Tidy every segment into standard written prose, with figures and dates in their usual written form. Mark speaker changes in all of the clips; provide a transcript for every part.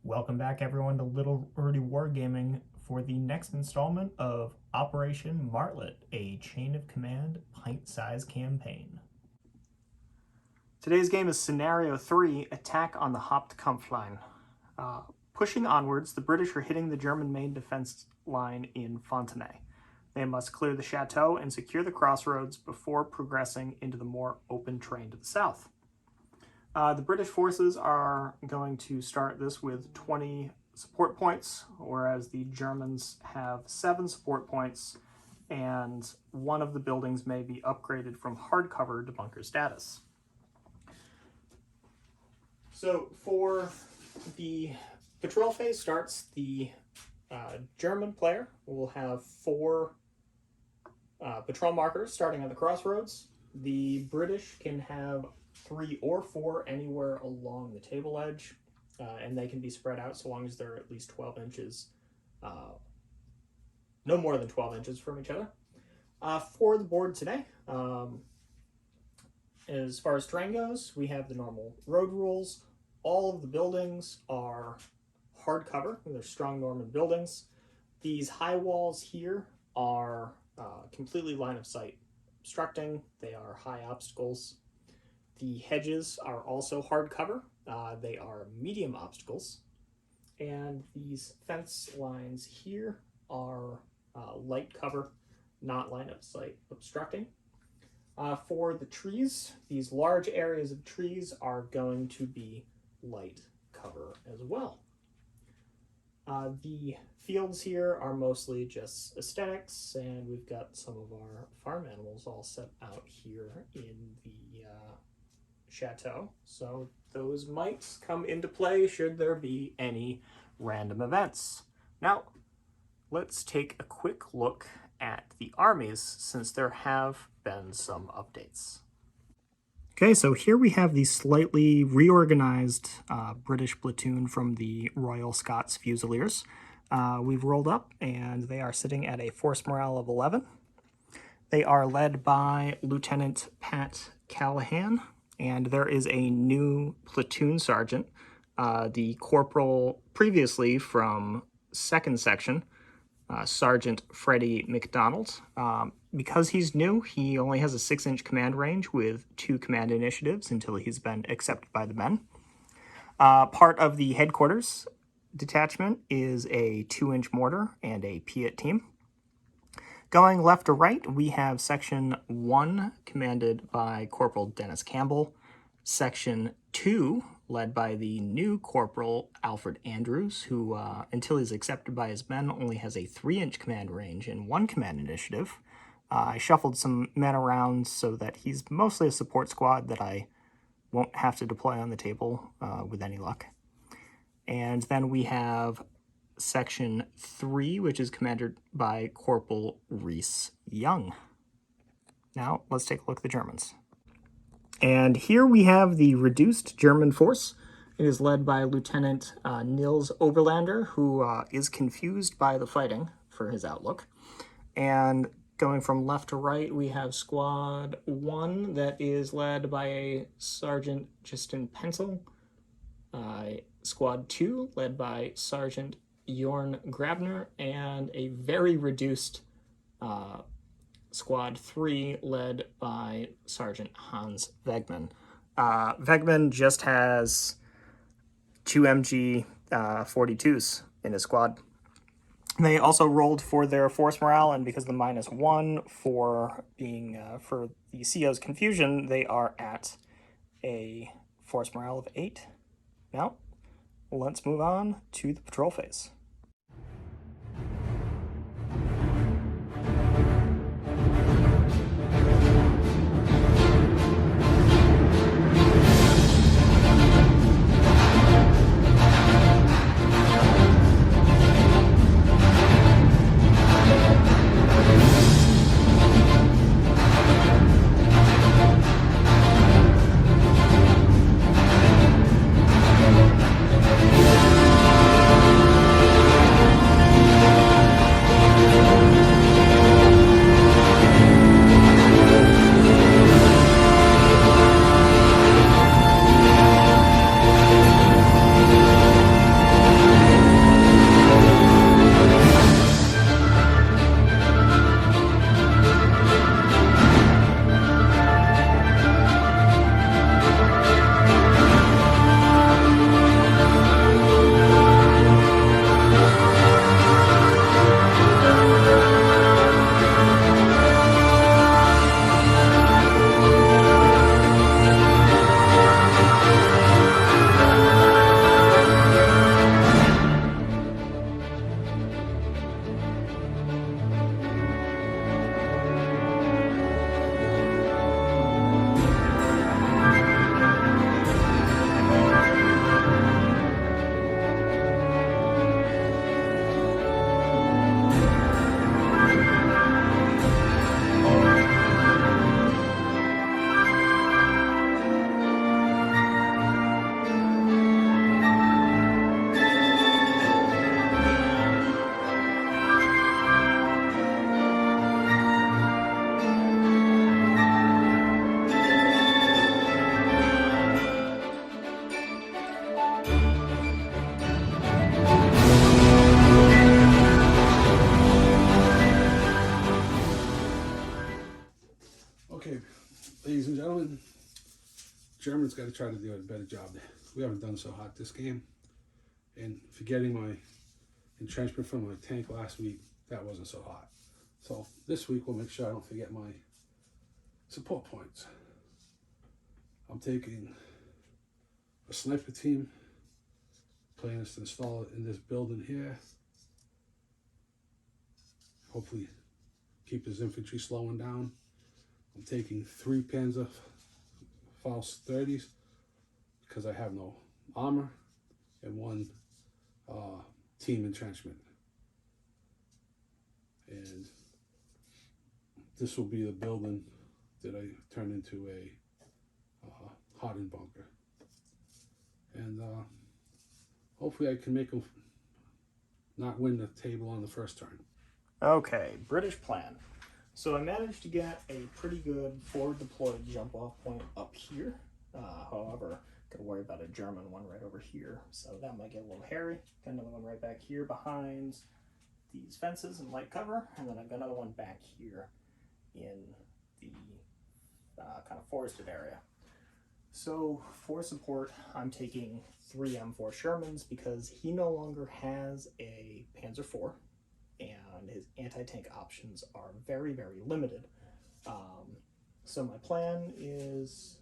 Speaker 1: Welcome back everyone to Little Birdie Wargaming for the next installment of Operation Martlet, a chain of command pint-size campaign. Today's game is Scenario 3, Attack on the Hauptkampfline. Pushing onwards, the British are hitting the German main defense line in Fontenay. They must clear the chateau and secure the crossroads before progressing into the more open terrain to the south. The British forces are going to start this with 20 support points, whereas the Germans have 7 support points, and one of the buildings may be upgraded from hardcover to bunker status. So for the patrol phase starts, the German player will have 4 patrol markers starting at the crossroads. The British can have 3 or 4 anywhere along the table edge, and they can be spread out so long as they're at least 12 inches, no more than 12 inches from each other. For the board today, as far as terrain goes, we have the normal road rules. All of the buildings are hardcover. They're strong Norman buildings. These high walls here are completely line of sight obstructing. They are high obstacles. The hedges are also hardcover. They are medium obstacles. And these fence lines here are light cover, not line of sight obstructing. For the trees, these large areas of trees are going to be light cover as well. The fields here are mostly just aesthetics, and we've got some of our farm animals all set out here in the chateau, so those might come into play should there be any random events. Now, let's take a quick look at the armies, since there have been some updates. Okay, so here we have the slightly reorganized British platoon from the Royal Scots Fusiliers. We've rolled up, and they are sitting at a force morale of 11. They are led by Lieutenant Pat Callahan, and there is a new platoon sergeant, the corporal previously from 2nd section, Sergeant Freddie McDonald. Because he's new, he only has a 6-inch command range with 2 command initiatives until he's been accepted by the men. Part of the headquarters detachment is a 2-inch mortar and a Piat team. Going left to right, we have Section 1, commanded by Corporal Dennis Campbell. Section 2, led by the new Corporal Alfred Andrews, who, until he's accepted by his men, only has a 3-inch command range and 1 command initiative. I shuffled some men around so that he's mostly a support squad that I won't have to deploy on the table with any luck. And then we have Section 3, which is commanded by Corporal Reese Young. Now, let's take a look at the Germans. And here we have the reduced German force. It is led by Lieutenant Nils Oberlander, who is confused by the fighting for his outlook. And going from left to right, we have Squad 1 that is led by Sergeant Justin Pencil. Squad 2 led by Sergeant Jorn Grabner, and a very reduced Squad 3 led by Sergeant Hans Wegman. Wegman just has 2 MG 42s in his squad. They also rolled for their force morale, and because of the -1 for being for the CO's confusion, they are at a force morale of 8. Now, let's move on to the patrol phase.
Speaker 2: Germans got to try to do a better job. We haven't done so hot this game. And forgetting my entrenchment from my tank last week, that wasn't so hot. So this week we'll make sure I don't forget my support points. I'm taking a sniper team, plan is to install it in this building here. Hopefully keep his infantry slowing down. I'm taking 3 Panzer Faust 30s because I have no armor, and 1 team entrenchment. And this will be the building that I turn into a hardened bunker. And hopefully I can make them not win the table on the first turn.
Speaker 1: Okay, British plan. So I managed to get a pretty good forward deployed jump off point up here. However, gotta worry about a German one right over here, so that might get a little hairy. Got another one right back here behind these fences and light cover, and then I've got another one back here in the kind of forested area. So for support, I'm taking 3 M4 Shermans because he no longer has a Panzer IV, and his anti-tank options are very, very limited. So my plan is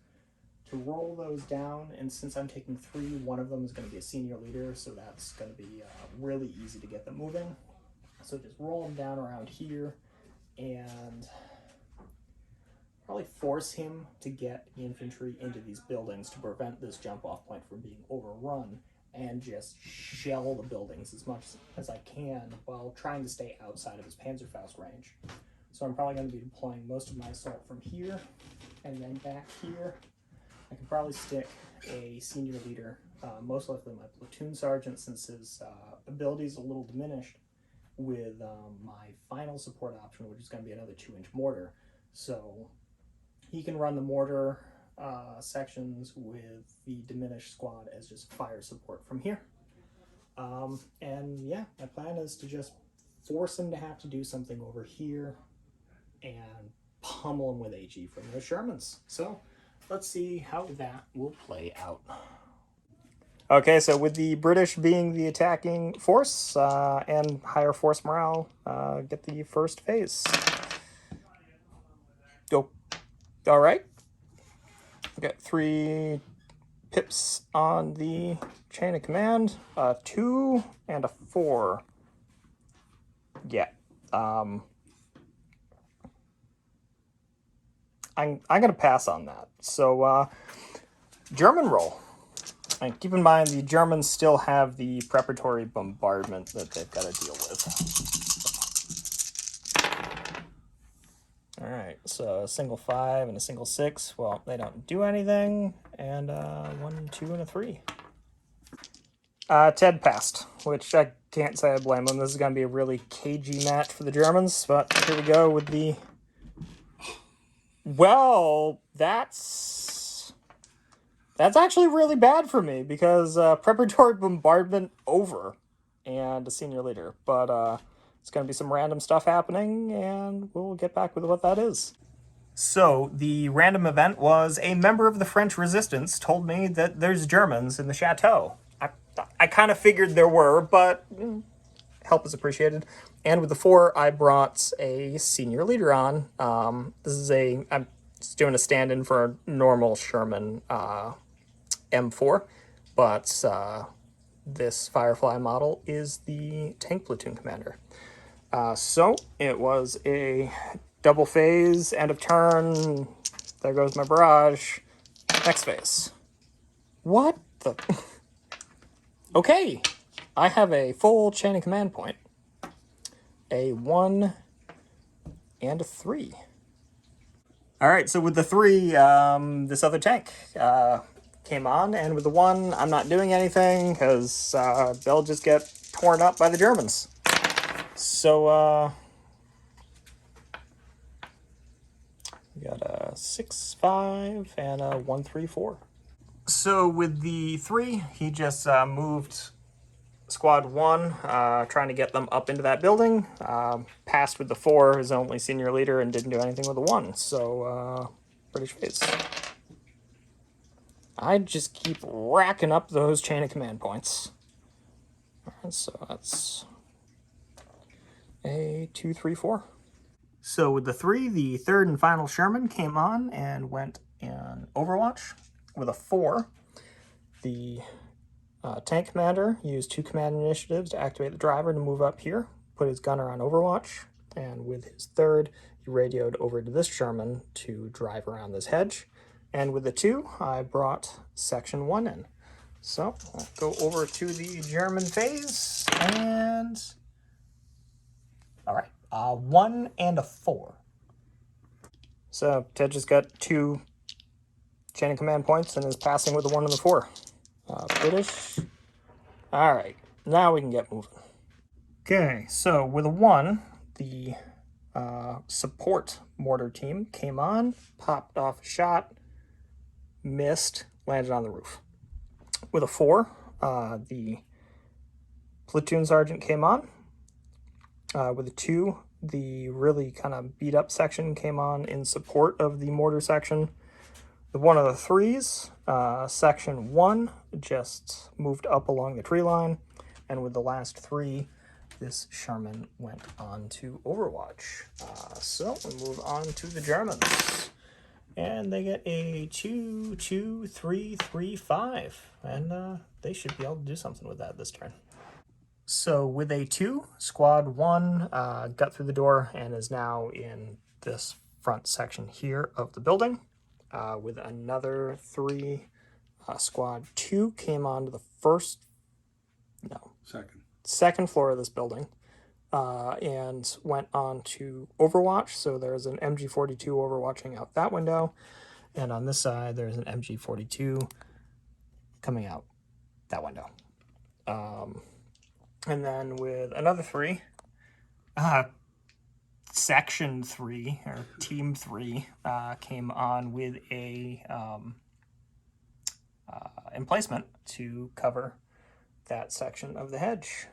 Speaker 1: to roll those down, and since I'm taking 3, one of them is going to be a senior leader, so that's going to be really easy to get them moving. So just roll them down around here and probably force him to get infantry into these buildings to prevent this jump off point from being overrun, and just shell the buildings as much as I can while trying to stay outside of his Panzerfaust range. So I'm probably going to be deploying most of my assault from here, and then back here I can probably stick a senior leader, most likely my platoon sergeant, since his ability is a little diminished, with my final support option, which is going to be another 2-inch mortar. So he can run the mortar sections with the diminished squad as just fire support from here. And yeah, my plan is to just force him to have to do something over here and pummel him with HE from those Shermans. So let's see how that will play out. Okay, so with the British being the attacking force and higher force morale, get the first phase. Go. All right. We got 3 pips on the chain of command, 2 and a 4. Yeah. I'm gonna pass on that. So German roll. And keep in mind the Germans still have the preparatory bombardment that they've got to deal with. All right, so a single 5 and a single 6. Well, they don't do anything. And 1, 2, and a 3. Ted passed, which I can't say I blame him. This is going to be a really cagey match for the Germans. But here we go with the... Well, that's actually really bad for me because preparatory bombardment over and a senior leader. But it's going to be some random stuff happening, and we'll get back with what that is. So the random event was a member of the French resistance told me that there's Germans in the chateau. I kind of figured there were, but help is appreciated. And with the 4, I brought a senior leader on. I'm just doing a stand-in for a normal Sherman M4, but this Firefly model is the tank platoon commander. So it was a double phase, end of turn, there goes my barrage, next phase. What the... Okay, I have a full chain of command point. A 1 and a 3. All right, so with the 3, this other tank came on, and with the 1, I'm not doing anything because they'll just get torn up by the Germans. So we got a 6-5 and a 1-3-4. So with the 3, he just moved squad 1, trying to get them up into that building. Passed with the 4, his only senior leader, and didn't do anything with the 1. So British phase. I just keep racking up those chain of command points. Alright, so that's a 2, 3, 4. So with the 3, the third and final Sherman came on and went in Overwatch. With a 4, the tank commander used 2 command initiatives to activate the driver to move up here, put his gunner on Overwatch, and with his 3rd, he radioed over to this Sherman to drive around this hedge. And with the 2, I brought Section 1 in. So I'll go over to the German phase, and all right, 1 and a 4. So Ted just got 2 chain of command points and is passing with the 1 and the 4. British. All right, now we can get moving. Okay, so with a 1, the support mortar team came on, popped off a shot, missed, landed on the roof. With a 4, the platoon sergeant came on. With a 2, the really kind of beat up section came on in support of the mortar section. With one of the 3s, section 1 just moved up along the tree line, and with the last 3, this Sherman went on to Overwatch. So we move on to the Germans, and they get a 2, 2, 3, 3, 5, and they should be able to do something with that this turn. So with a 2, squad 1 got through the door and is now in this front section here of the building. With another 3, squad 2 came onto the second floor of this building and went on to Overwatch. So there's an MG42 overwatching out that window, and on this side there's an MG42 coming out that window. And then with another 3, Section 3, or Team 3, came on with a emplacement to cover that section of the hedge.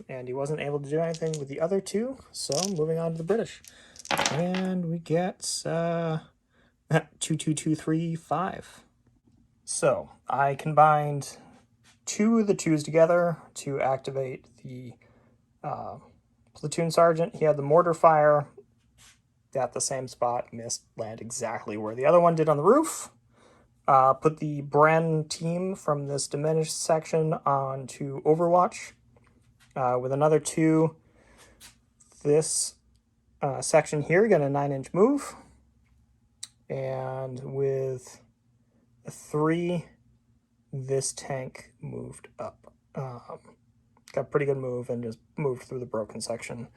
Speaker 1: And he wasn't able to do anything with the other 2, so moving on to the British. And we get 2, 2, 2, 3, 5. So I combined 2 of the 2s together to activate the platoon sergeant. He had the mortar fire at the same spot, missed, land exactly where the other one did on the roof. Put the Bren team from this diminished section onto Overwatch. With another 2, this section here got a 9-inch move. And with a 3, this tank moved up. Got a pretty good move and just moved through the broken section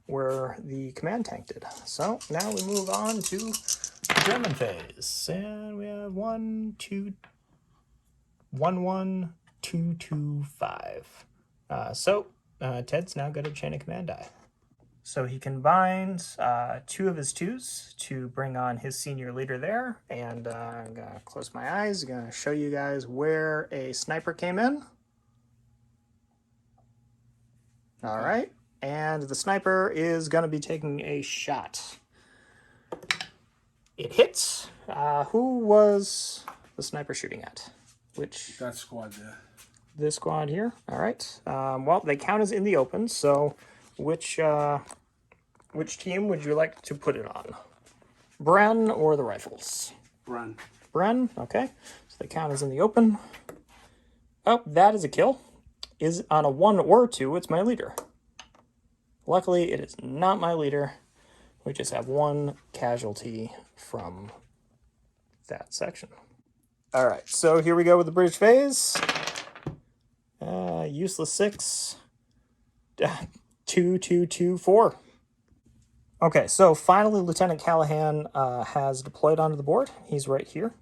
Speaker 1: where the command tank did. So now we move on to the German phase, and we have 1, 2, 1, 1, 2, 2, 5. So Ted's now got a chain of command die. So he combines 2 of his 2s to bring on his senior leader there, and I'm gonna close my eyes. I'm gonna show you guys where a sniper came in. All right, and the sniper is going to be taking a shot. It hits. Who was the sniper shooting at? Which?
Speaker 2: That squad there.
Speaker 1: This squad here. All right. Well, they count as in the open. So, which team would you like to put it on? Bren or the rifles?
Speaker 2: Bren.
Speaker 1: Bren. Okay. So they count as in the open. Oh, that is a kill. Is on a 1 or 2, it's my leader. Luckily, it is not my leader. We just have 1 casualty from that section. All right, so here we go with the British phase. Useless 6. 2, 2, 2, 4. Okay, so finally, Lieutenant Callahan has deployed onto the board. He's right here.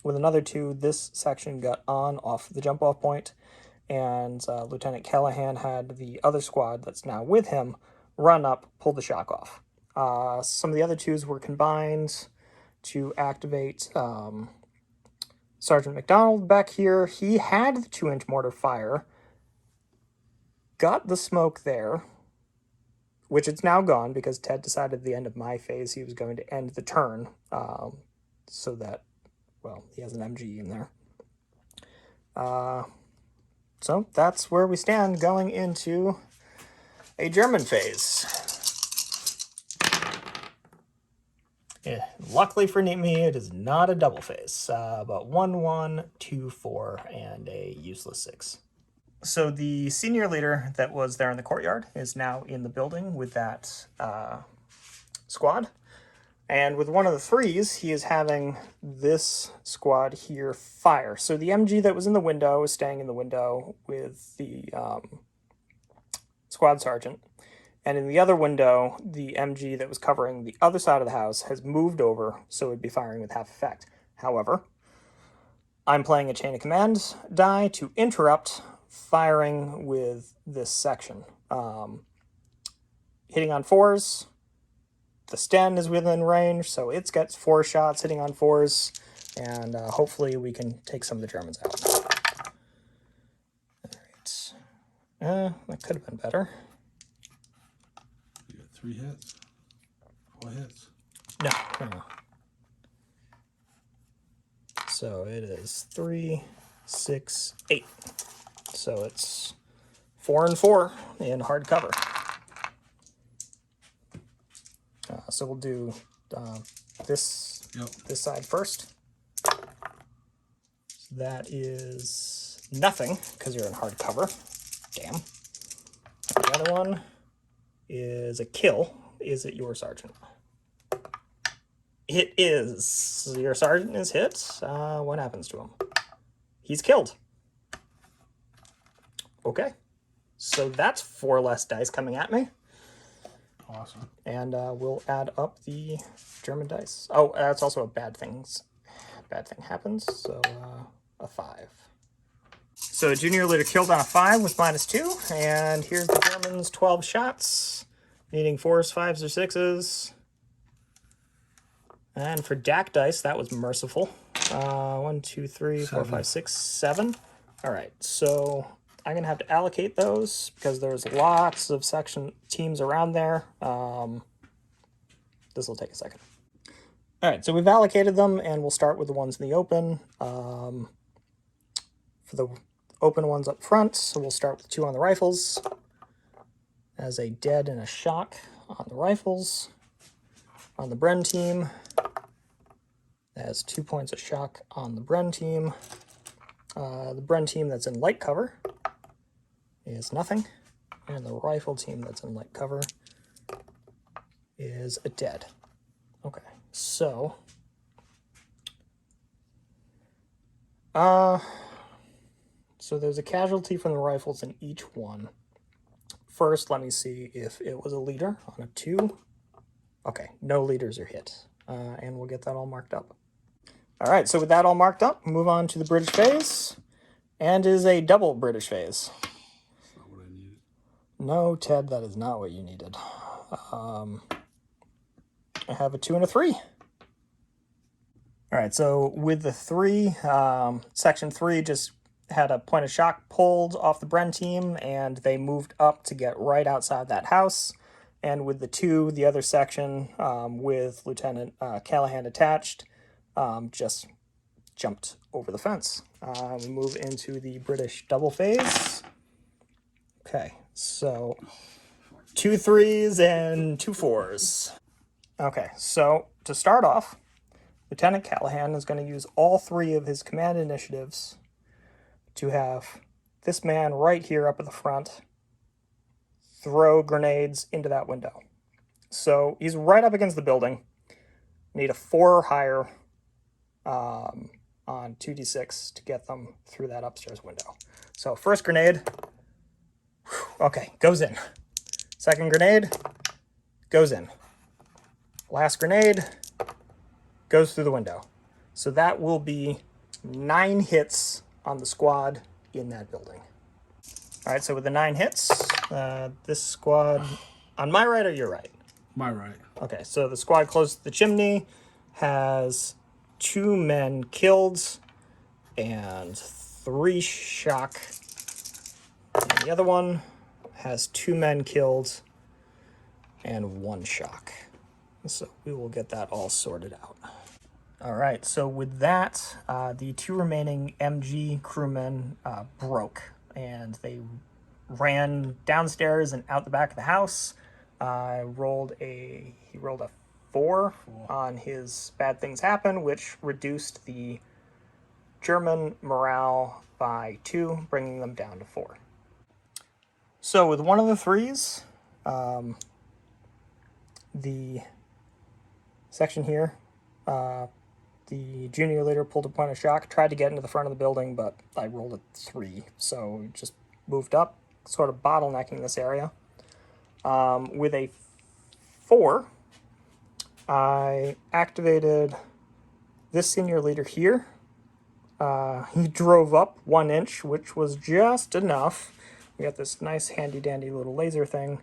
Speaker 1: With another 2, this section got on off the jump-off point, and Lieutenant Callahan had the other squad that's now with him run up, pull the shock off. Some of the other 2s were combined to activate Sergeant McDonald back here. He had the 2-inch mortar fire, got the smoke there, which it's now gone because Ted decided at the end of my phase he was going to end the turn so that well, he has an MG in there. So that's where we stand going into a German phase. Yeah, luckily for me, it is not a double phase, but 1, 1, 2, 4, and a useless 6. So the senior leader that was there in the courtyard is now in the building with that squad. And with one of the 3s, he is having this squad here fire. So the MG that was in the window is staying in the window with the squad sergeant. And in the other window, the MG that was covering the other side of the house has moved over, so it would be firing with half effect. However, I'm playing a chain of command die to interrupt firing with this section. Hitting on 4s. The Sten is within range, so it gets 4 shots hitting on 4s, and hopefully we can take some of the Germans out. Alright. That could have been better.
Speaker 2: You got 3 hits? 4 hits?
Speaker 1: No. So it is 3, 6, 8. So it's 4 and 4 in hard cover. So we'll do this side first. So that is nothing because you're in hard cover. Damn. The other one is a kill. Is it your sergeant? It is. Your sergeant is hit. What happens to him? He's killed. Okay. So that's 4 less dice coming at me.
Speaker 2: Awesome.
Speaker 1: And we'll add up the German dice. Oh, that's also a bad thing happens. So a 5. So junior leader killed on a 5 with -2. And here's the Germans' 12 shots. Needing 4s, 5s, or 6s. And for DAC dice, that was merciful. 1, 2, 3, 4, 5, 6, 7. All right, so I'm going to have to allocate those because there's lots of section teams around there. This will take a second. All right, so we've allocated them, and we'll start with the ones in the open. For the open ones up front, so we'll start with 2 on the rifles. As a dead and a shock on the rifles. On the Bren team, as 2 points of shock on the Bren team. The Bren team that's in light cover is nothing. And the rifle team that's in light cover is a dead. Okay, so there's a casualty from the rifles in each one. First, let me see if it was a leader on a 2. Okay, no leaders are hit. And we'll get that all marked up. All right, so with that all marked up, move on to the British phase. And is a double British phase.
Speaker 2: That's not what I needed.
Speaker 1: No, Ted, that is not what you needed. I have a 2 and a 3. All right, so with the 3, section 3 just had a point of shock pulled off the Bren team, and they moved up to get right outside that house. And with the 2, the other section with Lieutenant Callahan attached, just jumped over the fence. We move into the British double phase. Okay, so 2 3s and 2 4s. Okay, so to start off, Lieutenant Callahan is going to use all 3 of his command initiatives to have this man right here up at the front throw grenades into that window. So he's right up against the building. Need a 4 or higher on 2d6 to get them through that upstairs window. So first grenade, okay, goes in. Second grenade, goes in. Last grenade, goes through the window. So that will be 9 hits on the squad in that building. All right, so with the 9 hits, this squad, on my right or your right?
Speaker 2: My right.
Speaker 1: Okay, so the squad close to the chimney has 2 men killed and 3 shock. And the other one has 2 men killed and 1 shock. So we will get that all sorted out. All right, so with that, the 2 remaining MG crewmen broke, and they ran downstairs and out the back of the house. He rolled a 4 on his bad things happen, which reduced the German morale by 2, bringing them down to 4. So with one of the 3s, the section here, the junior leader pulled a point of shock, tried to get into the front of the building, but I rolled a 3, so just moved up, sort of bottlenecking this area. With a 4, I activated this senior leader here. He drove up 1 inch, which was just enough. We got this nice handy-dandy little laser thing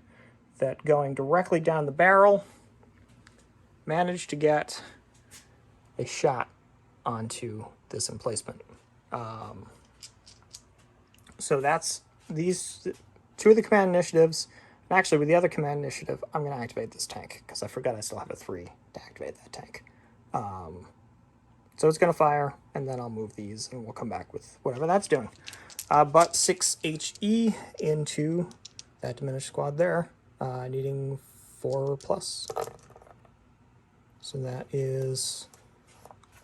Speaker 1: that, going directly down the barrel, managed to get a shot onto this emplacement. So that's these 2 of the command initiatives. And actually, with the other command initiative, I'm going to activate this tank, because I forgot I still have a 3 to activate that tank. So it's going to fire, and then I'll move these, and we'll come back with whatever that's doing. But 6 HE into that diminished squad there, needing 4 plus. So that is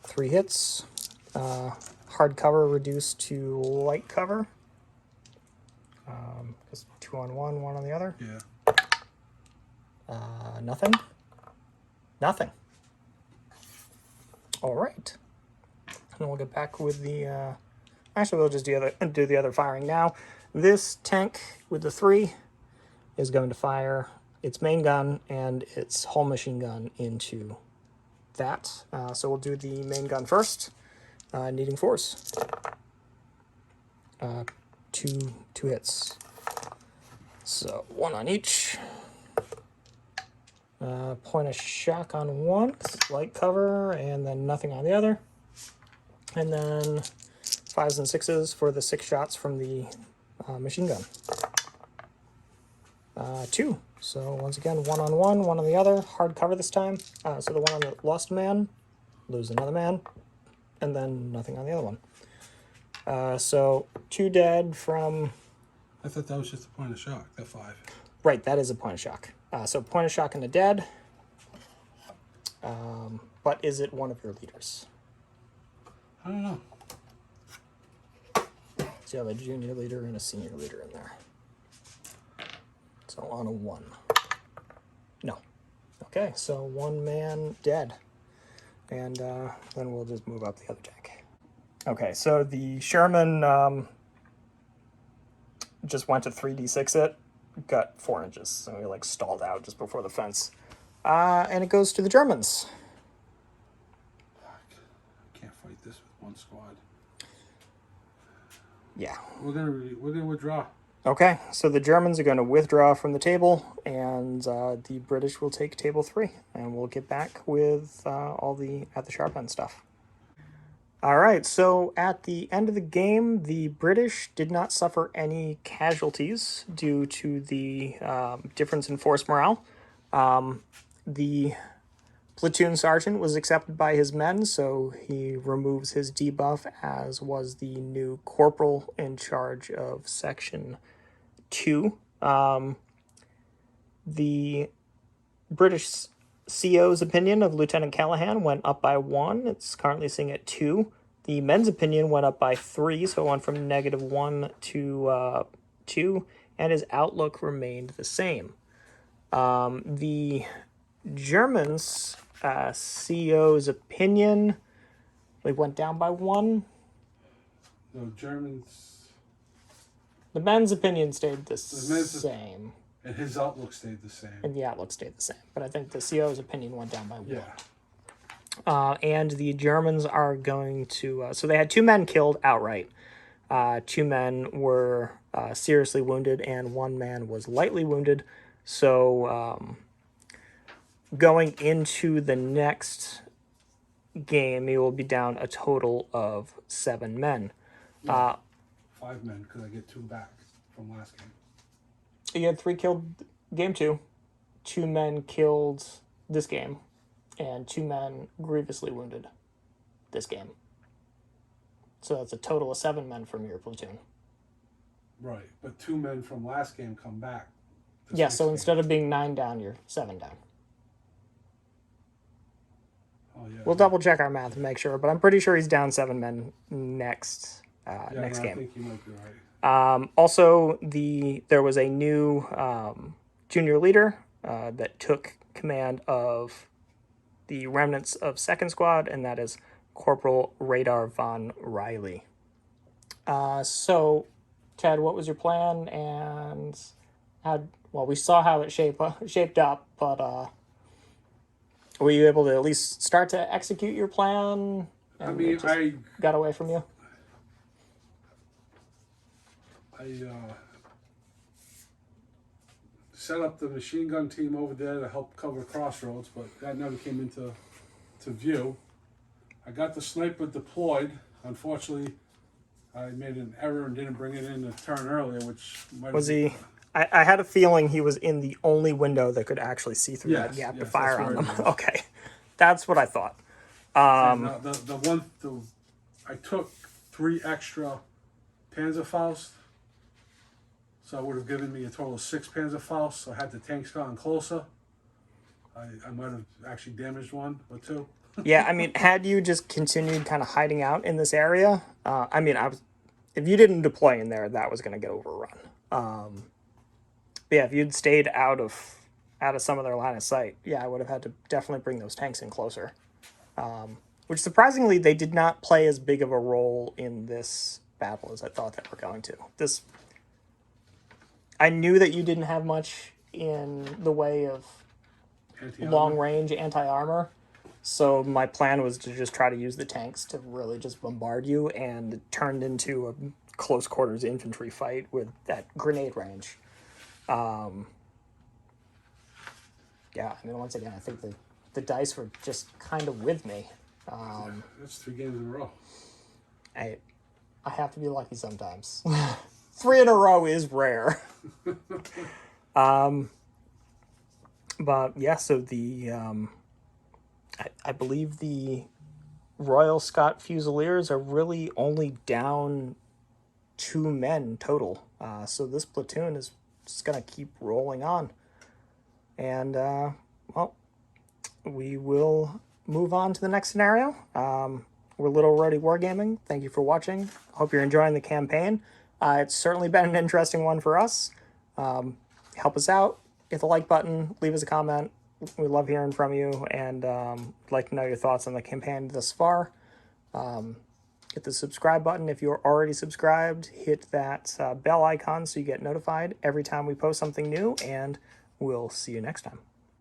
Speaker 1: 3 hits. Hard cover reduced to light cover. Because 2 on 1, 1 on the other.
Speaker 2: Yeah.
Speaker 1: Nothing. Nothing. All right. And we'll get back with the... Actually, we'll just do the other firing now. This tank with the 3 is going to fire its main gun and its hull machine gun into that. So we'll do the main gun first, needing 4s. 2 hits. So 1 on each. Point of shock on 1, 'cause it's light cover, and then nothing on the other. And then 5s and 6s for the 6 shots from the machine gun. 2. So once again, 1 on 1, 1 on the other. Hard cover this time. So the one on the lost man, lose another man, and then nothing on the other one. So 2 dead from...
Speaker 2: I thought that was just a point of shock, that 5.
Speaker 1: Right, that is a point of shock. So point of shock and a dead. But is it one of your leaders?
Speaker 2: I don't know.
Speaker 1: So you have a junior leader and a senior leader in there. So on a 1. No. Okay, so 1 man dead. And then we'll just move up the other tank. Okay, so the Sherman just went to 3d6 it. Got 4 inches, so he like stalled out just before the fence. And it goes to the Germans.
Speaker 2: I can't fight this with 1 squad.
Speaker 1: Yeah.
Speaker 2: We're gonna withdraw.
Speaker 1: Okay, so the Germans are going to withdraw from the table, and the British will take table 3, and we'll get back with all the at the sharp end stuff. All right, so at the end of the game, the British did not suffer any casualties due to the difference in force morale. The platoon sergeant was accepted by his men, so he removes his debuff, as was the new corporal in charge of Section 2. The British CO's opinion of Lieutenant Callahan went up by 1. It's currently sitting at 2. The men's opinion went up by 3, so it went from -1 to 2, and his outlook remained the same. The Germans' CO's opinion went down by 1.
Speaker 2: The Germans...
Speaker 1: The men's opinion stayed the same.
Speaker 2: And his outlook stayed the same.
Speaker 1: And the outlook stayed the same. But I think the CO's opinion went down by 1.
Speaker 2: Yeah.
Speaker 1: And the Germans are going to... so they had 2 men killed outright. 2 men were seriously wounded, and 1 man was lightly wounded. So going into the next game, he will be down a total of 7 men.
Speaker 2: No, 5 men, because I get 2 back from last game.
Speaker 1: You had 3 killed game 2. 2 men killed this game. And 2 men grievously wounded. this game. So that's a total of 7 men from your platoon.
Speaker 2: Right, but 2 men from last game come back.
Speaker 1: Yeah, so instead of being 9 down, you're 7 down.
Speaker 2: Oh, yeah.
Speaker 1: We'll double check our math and make sure, but I'm pretty sure he's down 7 men next next game.
Speaker 2: I think you might be right.
Speaker 1: Also, there was a new junior leader that took command of the remnants of 2nd Squad, and that is Corporal Radar von Riley. So, Ted, what was your plan, and we saw how it shaped up, but were you able to at least start to execute your plan?
Speaker 2: I mean, I
Speaker 1: got away from you.
Speaker 2: I set up the machine gun team over there to help cover crossroads, but that never came into view. I got the sniper deployed. Unfortunately, I made an error and didn't bring it in a turn earlier, which might
Speaker 1: was he. I had a feeling he was in the only window that could actually see through that gap to fire on them. Okay, that's what I thought.
Speaker 2: I took 3 extra Panzerfaust, so it would have given me a total of 6 Panzerfaust. So had the tanks gotten closer, I might have actually damaged 1 or 2.
Speaker 1: Yeah, I mean, had you just continued kind of hiding out in this area, if you didn't deploy in there, that was going to get overrun. But yeah, if you'd stayed out of some of their line of sight, yeah, I would have had to definitely bring those tanks in closer. Which surprisingly, they did not play as big of a role in this battle as I thought they were going to. I knew that you didn't have much in the way of long-range anti-armor, so my plan was to just try to use the tanks to really just bombard you, and it turned into a close-quarters infantry fight with that grenade range. Yeah, I mean, once again, I think the dice were just kind of with me.
Speaker 2: That's 3 games in a row.
Speaker 1: I have to be lucky sometimes. 3 in a row is rare. But yeah, so I believe the Royal Scot Fusiliers are really only down 2 men total. So this platoon is just going to keep rolling on. And, we will move on to the next scenario. We're Little Roadie Wargaming. Thank you for watching. Hope you're enjoying the campaign. It's certainly been an interesting one for us. Help us out. Hit the like button. Leave us a comment. We love hearing from you, and like to know your thoughts on the campaign thus far. Hit the subscribe button if you're already subscribed. Hit that bell icon so you get notified every time we post something new, and we'll see you next time.